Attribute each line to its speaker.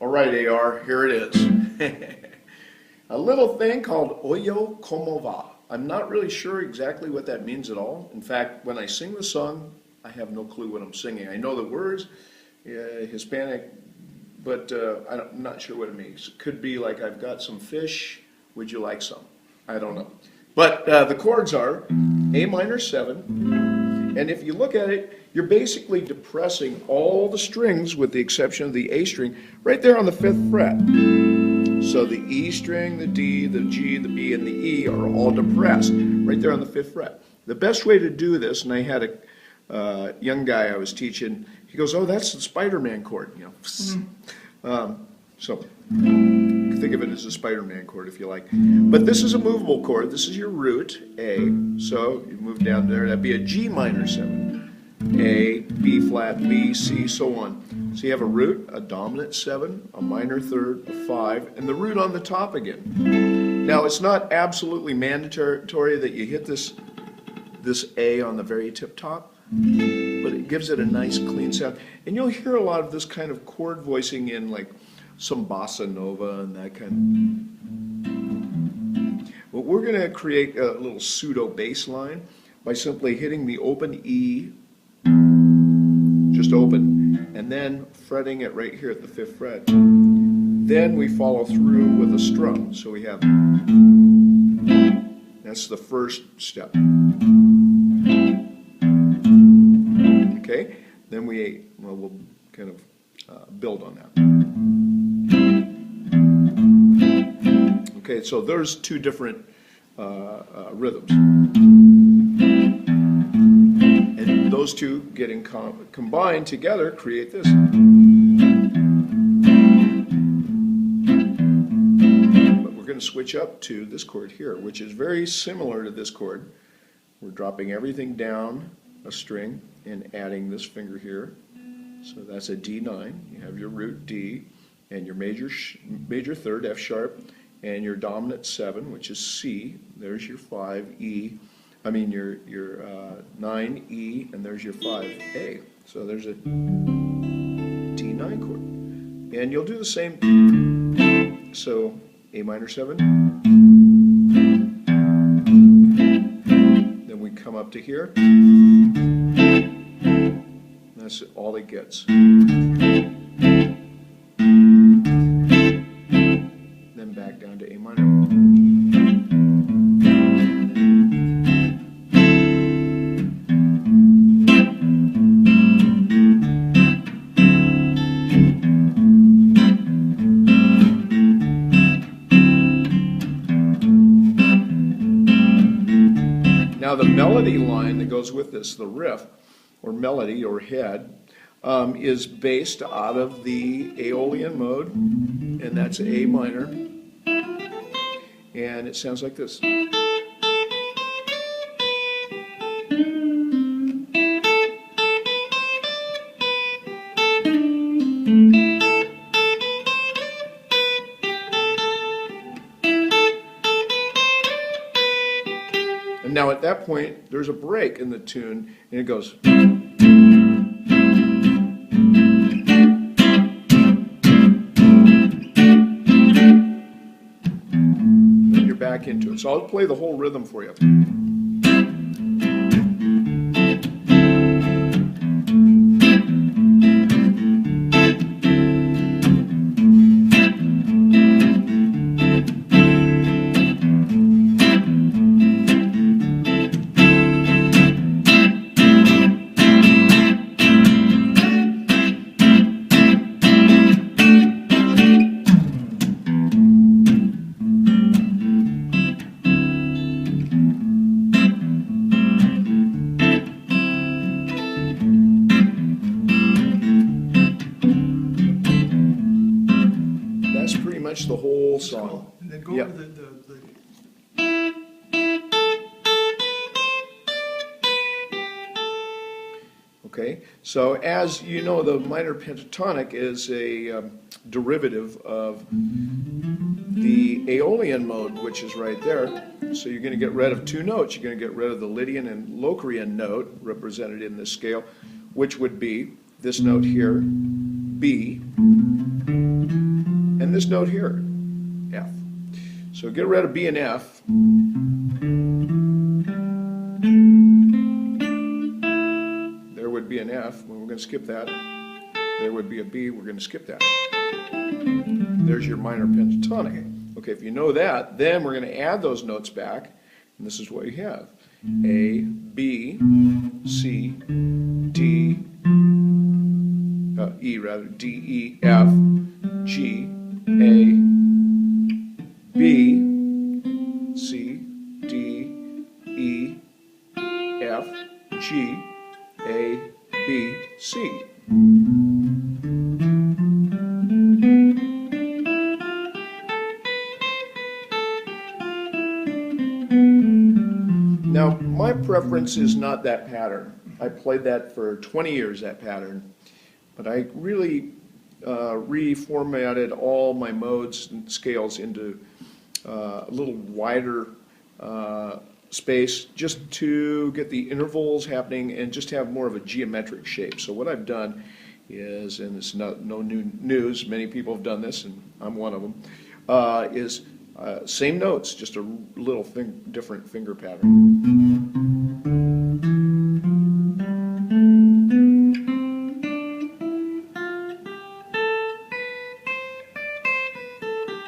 Speaker 1: All right, AR, here it is. A little thing called Oyo Como Va. I'm not really sure exactly what that means at all. In fact, when I sing the song, I have no clue what I'm singing. I know the words, Hispanic, but I'm not sure what it means. It could be like, I've got some fish, would you like some? I don't know. But the chords are A minor 7, and if you look at it, you're basically depressing all the strings with the exception of the A string right there on the 5th fret. So the E string, the D, the G, the B, and the E are all depressed right there on the 5th fret. The best way to do this, and I had a young guy I was teaching, he goes, "Oh, that's the Spider-Man chord," you know. So you can think of it as a Spider-Man chord if you like. But this is a movable chord. This is your root, A. So you move down there, that'd be a G minor 7. A, B flat, B, C, so on. So you have a root, a dominant 7, a minor 3rd, a 5, and the root on the top again. Now it's not absolutely mandatory that you hit this A on the very tip top, but it gives it a nice clean sound. And you'll hear a lot of this kind of chord voicing in like some bossa nova and that kind of. But we're going to create a little pseudo bass line by simply hitting the open E, just open, and then fretting it right here at the 5th fret. Then we follow through with a strum. So we have, that's the first step. Okay, then we'll kind of build on that. Okay, so there's two different rhythms. And those two getting combined together create this. But we're going to switch up to this chord here, which is very similar to this chord. We're dropping everything down a string and adding this finger here. So that's a D9. You have your root D and your major 3rd, F sharp, and your dominant 7, which is C. There's your 5, E. I mean your 9, E, and there's your 5, A. So there's a D9 chord. And you'll do the same. So A minor 7. Then we come up to here. That's all it gets. Then back down to A minor. Now the melody line that goes with this, the riff, or melody, or head, is based out of the Aeolian mode, and that's A minor, and it sounds like this. And now at that point, there's a break in the tune, and it goes. Then you're back into it. So I'll play the whole rhythm for you. Pretty much the whole song.
Speaker 2: And then go
Speaker 1: Yep.
Speaker 2: over the
Speaker 1: Okay, so as you know, the minor pentatonic is a derivative of the Aeolian mode, which is right there. So you're going to get rid of two notes. You're going to get rid of the Lydian and Locrian note represented in this scale, which would be this note here, B, and this note here, F. So get rid of B and F. There would be an F, well, we're going to skip that. There would be a B, we're going to skip that. There's your minor pentatonic. Okay, if you know that, then we're going to add those notes back, and this is what you have. A, B, C, D, E rather, D, E, F, G, A, B, C, D, E, F, G, A, B, C. Now, my preference is not that pattern. I played that for 20 years, that pattern, but I really reformatted all my modes and scales into a little wider space just to get the intervals happening and just have more of a geometric shape. So what I've done is, and it's no new news, many people have done this, and I'm one of them, is same notes, just a little different finger pattern.